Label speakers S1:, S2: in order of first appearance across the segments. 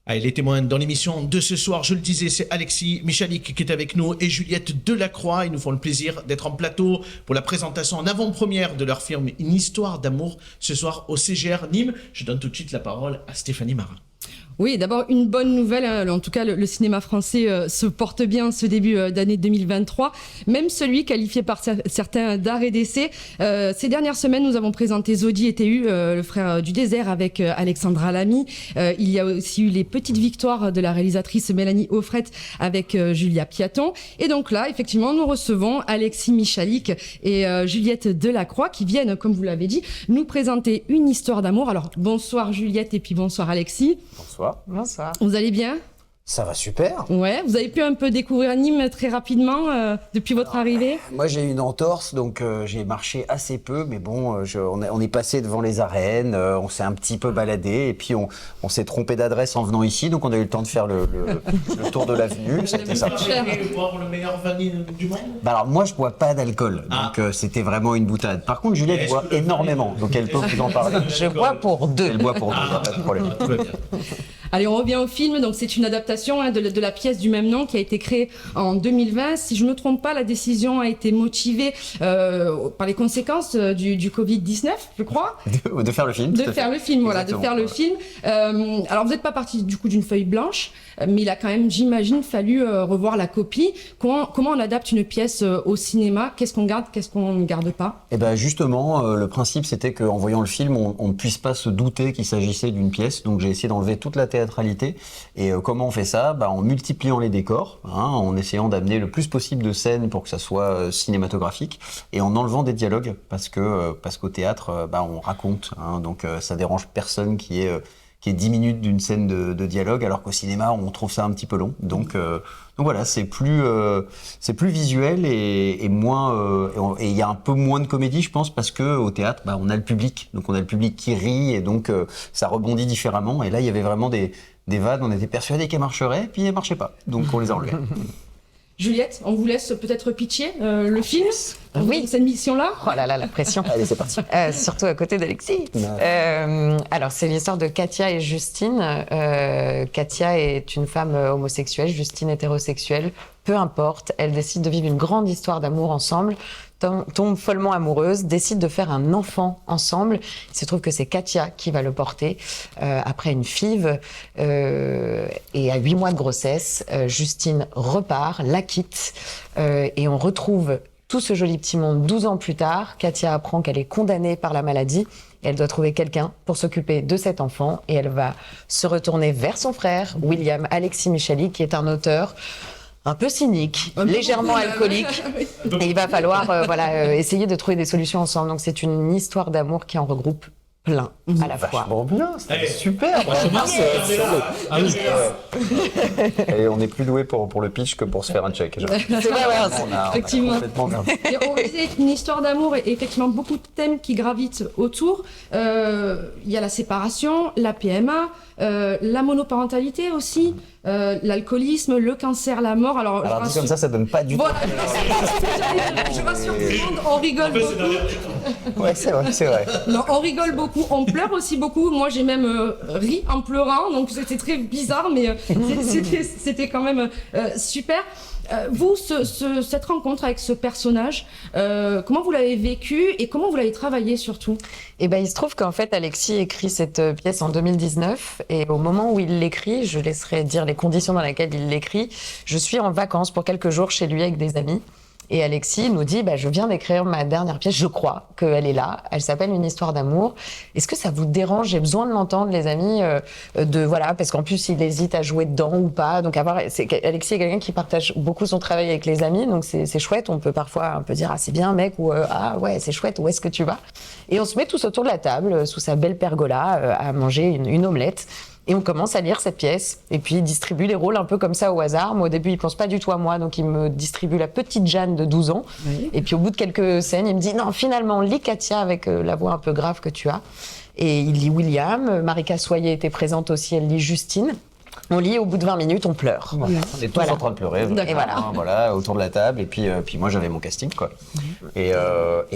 S1: Allez, les témoins dans l'émission de ce soir, je le disais, c'est Alexis Michalik qui est avec nous et Juliette Delacroix. Ils nous font le plaisir d'être en plateau pour la présentation en avant-première de leur film Une histoire d'amour ce soir au CGR Nîmes. Je donne tout de suite la parole à Stéphanie Marin.
S2: Oui, d'abord une bonne nouvelle, en tout cas le cinéma français se porte bien ce début d'année 2023, même celui qualifié par certains d'art et d'essai. Ces dernières semaines, nous avons présenté Zodi et TU, le frère du désert avec Alexandra Lamy. Il y a aussi eu les petites victoires de la réalisatrice Mélanie Offrette avec Julia Piaton. Et donc là, effectivement, nous recevons Alexis Michalik et Juliette Delacroix qui viennent, comme vous l'avez dit, nous présenter une histoire d'amour. Alors bonsoir Juliette et puis bonsoir Alexis.
S3: Bonsoir.
S4: Bonsoir.
S2: Vous allez bien ?
S3: Ça va super.
S2: Ouais, vous avez pu un peu découvrir Nîmes très rapidement depuis votre arrivée ?
S3: Moi j'ai eu une entorse, donc j'ai marché assez peu, mais bon, on est passé devant les arènes, on s'est un petit peu baladé, et puis on s'est trompé d'adresse en venant ici, donc on a eu le temps de faire le tour de l'avenue. C'était ça.
S1: Vous avez boire le meilleur vin du monde ?
S3: Bah alors moi je bois pas d'alcool, donc c'était vraiment une boutade. Par contre Juliette boit énormément, donc elle peut vous en parler.
S4: Je bois pour deux.
S3: Elle boit pour deux, pas de problème.
S1: Tout va bien.
S2: Allez, on revient au film. Donc, c'est une adaptation de la pièce du même nom qui a été créée en 2020. Si je ne me trompe pas, la décision a été motivée par les conséquences du Covid-19, je crois.
S3: De faire le film.
S2: De faire le film, voilà,
S3: Exactement.
S2: de faire le film. Alors, vous n'êtes pas parti du coup d'une feuille blanche, mais il a quand même, j'imagine, fallu revoir la copie. Comment on adapte une pièce au cinéma ? Qu'est-ce qu'on garde, qu'est-ce qu'on ne garde pas ?
S3: Eh ben justement, le principe c'était qu'en voyant le film, on ne puisse pas se douter qu'il s'agissait d'une pièce. Donc j'ai essayé d'enlever toute la théâtralité. Et comment on fait ça ? En multipliant les décors, en essayant d'amener le plus possible de scènes pour que ça soit cinématographique, et en enlevant des dialogues parce qu'au théâtre, on raconte. Donc ça dérange personne qui est 10 minutes d'une scène de dialogue, alors qu'au cinéma on trouve ça un petit peu long. Donc voilà, c'est plus visuel et moins et il y a un peu moins de comédie, je pense, parce que au théâtre, on a le public, donc on a le public qui rit et donc ça rebondit différemment. Et là, il y avait vraiment des vannes, on était persuadés qu'elles marcheraient, puis elles marchaient pas, donc on les a enlevées.
S2: Juliette, on vous laisse peut-être pitcher le film.
S4: Oui.
S2: Cette mission-là.
S4: Oh là là, la pression.
S3: Allez, c'est parti.
S4: Surtout à côté d'Alexis. Alors, c'est l'histoire de Katia et Justine. Katia est une femme homosexuelle, Justine hétérosexuelle. Peu importe, elles décident de vivre une grande histoire d'amour ensemble, tombent follement amoureuses, décident de faire un enfant ensemble. Il se trouve que c'est Katia qui va le porter après une FIV. Et à 8 mois de grossesse, Justine repart, la quitte, et on retrouve tout ce joli petit monde 12 ans plus tard. Katia apprend qu'elle est condamnée par la maladie. Elle doit trouver quelqu'un pour s'occuper de cet enfant. Et elle va se retourner vers son frère, William Alexis Michalik, qui est un auteur un peu cynique, légèrement alcoolique. Et il va falloir essayer de trouver des solutions ensemble. Donc c'est une histoire d'amour qui en regroupe plein à la fois.
S3: Vachement bien, c'était super. Et on est plus doué pour le pitch que pour se faire un check.
S4: C'est vrai,
S3: On a
S2: Effectivement.
S3: complètement merdé.
S2: Et on disait une histoire d'amour et effectivement beaucoup de thèmes qui gravitent autour. Il y a la séparation, la PMA, la monoparentalité aussi, l'alcoolisme, le cancer, la mort. Alors
S3: dit comme ça donne pas du tout.
S2: Voilà. Je rassure tout le monde, on rigole beaucoup.
S3: Ouais, c'est vrai.
S2: Non, on rigole beaucoup, on pleure aussi beaucoup. Moi, j'ai même ri en pleurant, donc c'était très bizarre, mais c'était quand même super. Vous, cette rencontre avec ce personnage, comment vous l'avez vécu et comment vous l'avez travaillé surtout ?
S4: Eh ben, il se trouve qu'en fait, Alexis écrit cette pièce en 2019 et au moment où il l'écrit, je laisserai dire les conditions dans lesquelles il l'écrit, je suis en vacances pour quelques jours chez lui avec des amis. Et Alexis nous dit, je viens d'écrire ma dernière pièce, je crois qu'elle est là, elle s'appelle Une histoire d'amour. Est-ce que ça vous dérange ? J'ai besoin de l'entendre, les amis, parce qu'en plus, il hésite à jouer dedans ou pas. Donc, Alexis est quelqu'un qui partage beaucoup son travail avec les amis, donc c'est chouette. On peut parfois un peu dire, c'est bien, mec, ou ah ouais, c'est chouette, où est-ce que tu vas ? Et on se met tous autour de la table, sous sa belle pergola, à manger une omelette. Et on commence à lire cette pièce. Et puis, il distribue les rôles un peu comme ça au hasard. Moi, au début, il pense pas du tout à moi. Donc, il me distribue la petite Jeanne de 12 ans. Oui. Et puis, au bout de quelques scènes, il me dit, non, finalement, lis Katia avec la voix un peu grave que tu as. Et il lit William. Marika Soyer était présente aussi. Elle lit Justine. On lit, au bout de 20 minutes, on pleure.
S3: Voilà. On est tous
S4: Voilà.
S3: en train de pleurer.
S2: D'accord.
S4: Et voilà.
S3: Voilà, autour de la table. Et puis moi, j'avais mon casting, quoi. Et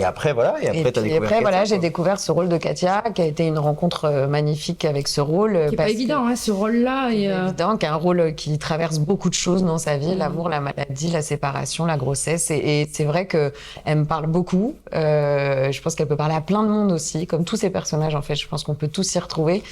S3: après, voilà. Et après, t'as
S4: puis
S3: découvert.
S4: après, voilà,
S3: Katia,
S4: j'ai
S3: quoi.
S4: découvert ce rôle de Katia, qui a été une rencontre magnifique avec ce rôle.
S2: Qui est pas évident, hein, ce rôle-là. Et,
S4: Évident, qui est un rôle qui traverse beaucoup de choses dans sa vie, l'amour, la maladie, la séparation, la grossesse. Et c'est vrai qu'elle me parle beaucoup. Je pense qu'elle peut parler à plein de monde aussi, comme tous ces personnages, en fait. Je pense qu'on peut tous s'y retrouver.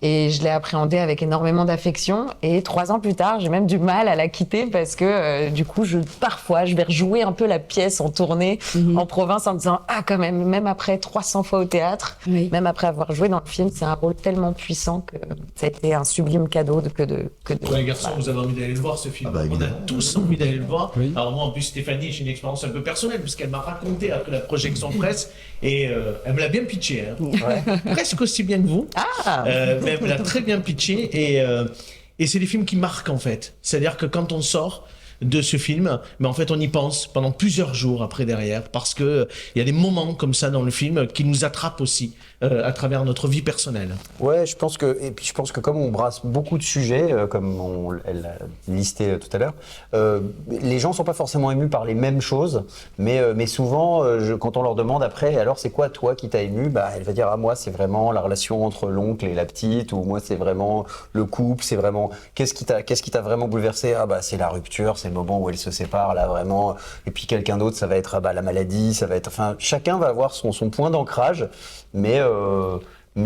S4: Et je l'ai appréhendée avec énormément d'affection. Et 3 ans plus tard, j'ai même du mal à la quitter parce que du coup, parfois, je vais rejouer un peu la pièce en tournée en province en me disant ah quand même après 300 fois au théâtre,
S2: Oui.
S4: même après avoir joué dans le film, c'est un rôle tellement puissant que ça a été un sublime cadeau que de.
S1: Ouais, les garçons, vous avez envie d'aller le voir ce film.
S5: Ah bah,
S1: On a
S5: évidemment.
S1: tous envie d'aller le voir.
S5: Oui.
S1: Alors moi, en plus, Stéphanie, j'ai une expérience un peu personnelle puisqu'elle m'a raconté après la projection presse et elle me l'a bien pitché, hein. Presque aussi bien que vous. Mais elle me l'a très bien pitché et c'est des films qui marquent en fait. C'est-à-dire que quand on sort de ce film, mais en fait on y pense pendant plusieurs jours après derrière parce que il y a des moments comme ça dans le film qui nous attrapent aussi à travers notre vie personnelle.
S3: Ouais, je pense que comme on brasse beaucoup de sujets, comme elle l'a listé tout à l'heure, les gens sont pas forcément émus par les mêmes choses, mais souvent, quand on leur demande après, alors c'est quoi toi qui t'a ému, bah elle va dire ah moi c'est vraiment la relation entre l'oncle et la petite, ou moi c'est vraiment le couple, c'est vraiment qu'est-ce qui t'a vraiment bouleversé, ah bah c'est la rupture, c'est le moment où elle se sépare là vraiment, et puis quelqu'un d'autre ça va être ah bah la maladie, ça va être, enfin chacun va avoir son point d'ancrage, mais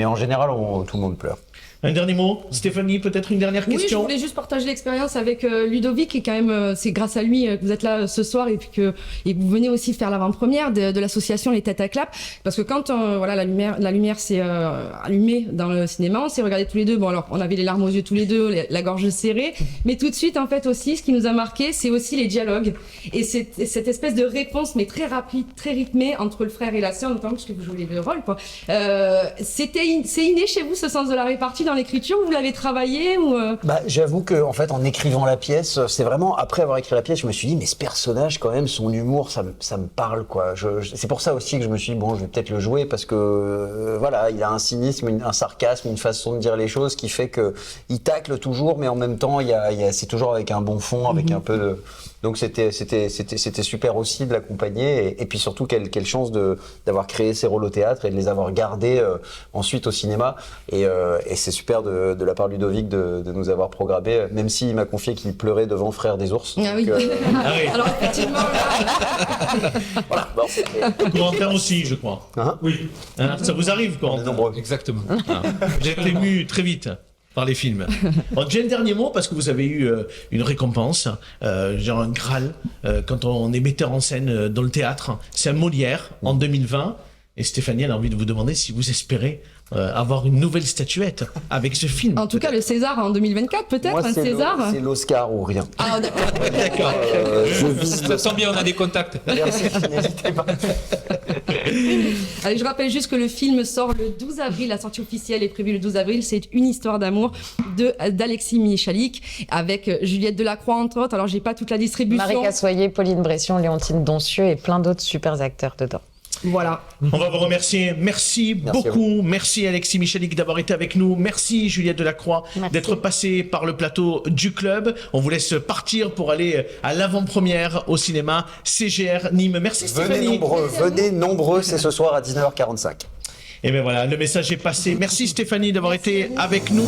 S3: en général tout le monde pleure.
S1: Un dernier mot, Stéphanie, peut-être une dernière
S2: Oui, je
S1: question.
S2: voulais juste partager l'expérience avec Ludovic et quand même, c'est grâce à lui que vous êtes là ce soir et puis que vous venez aussi faire l'avant-première de l'association Les Têtes à Clap, parce que quand voilà la lumière s'est allumée dans le cinéma, on s'est regardés tous les deux. Bon alors on avait les larmes aux yeux tous les deux, la gorge serrée, mais tout de suite en fait aussi ce qui nous a marqué, c'est aussi les dialogues et cette espèce de réponse mais très rapide, très rythmée entre le frère et la sœur, notamment parce que vous jouez les deux rôles quoi. C'est inné chez vous ce sens de la répartie dans l'écriture, vous l'avez travaillé ou
S3: Bah, j'avoue que en fait, en écrivant la pièce, c'est vraiment après avoir écrit la pièce, je me suis dit mais ce personnage quand même, son humour, ça me parle quoi. C'est pour ça aussi que je me suis dit bon, je vais peut-être le jouer parce que voilà, il a un cynisme, un sarcasme, une façon de dire les choses qui fait que il tacle toujours, mais en même temps, c'est toujours avec un bon fond, avec un peu de. Donc c'était super aussi de l'accompagner et puis surtout quelle chance d'avoir créé ces rôles au théâtre et de les avoir gardés ensuite au cinéma et c'est super de la part de Ludovic de nous avoir programmé, même s'il m'a confié qu'il pleurait devant Frères des ours.
S2: Ah oui.
S3: Donc,
S1: Ah oui.
S2: Alors effectivement là,
S3: voilà, bon,
S1: Corentin aussi, je crois.
S3: Hein
S1: Oui. Hein, ça vous arrive,
S3: on est
S1: Corentin?
S3: nombreux.
S5: Exactement.
S1: Vous êtes ému très vite par les films. Bon, j'ai un dernier mot parce que vous avez eu une récompense, genre un Graal, quand on est metteur en scène dans le théâtre. C'est un Molière en 2020. Et Stéphanie, elle a envie de vous demander si vous espérez avoir une nouvelle statuette avec ce film.
S2: en tout cas le César en 2024 peut-être,
S3: Moi,
S2: un César.
S3: c'est l'Oscar ou rien.
S2: Ah d'accord.
S1: D'accord.
S3: Je vise
S5: Ça sent bien, on a des contacts.
S3: Merci, n'hésitez pas.
S2: Allez, je rappelle juste que le film sort le 12 avril, la sortie officielle est prévue le 12 avril, c'est Une histoire d'amour d'Alexis Michalik avec Juliette Delacroix entre autres, alors j'ai pas toute la distribution.
S4: Marie Cassoyer, Pauline Bression, Léontine Doncieux et plein d'autres super acteurs dedans.
S2: Voilà.
S1: On va vous remercier. Merci beaucoup. Merci Alexis Michalik d'avoir été avec nous. Merci Juliette Delacroix
S4: Merci.
S1: d'être passée par le plateau du club. On vous laisse partir pour aller à l'avant-première au cinéma CGR Nîmes. Merci Stéphanie.
S3: Venez nombreux, c'est ce soir à 19h45.
S1: Et bien voilà, le message est passé. Merci Stéphanie d'avoir été avec nous.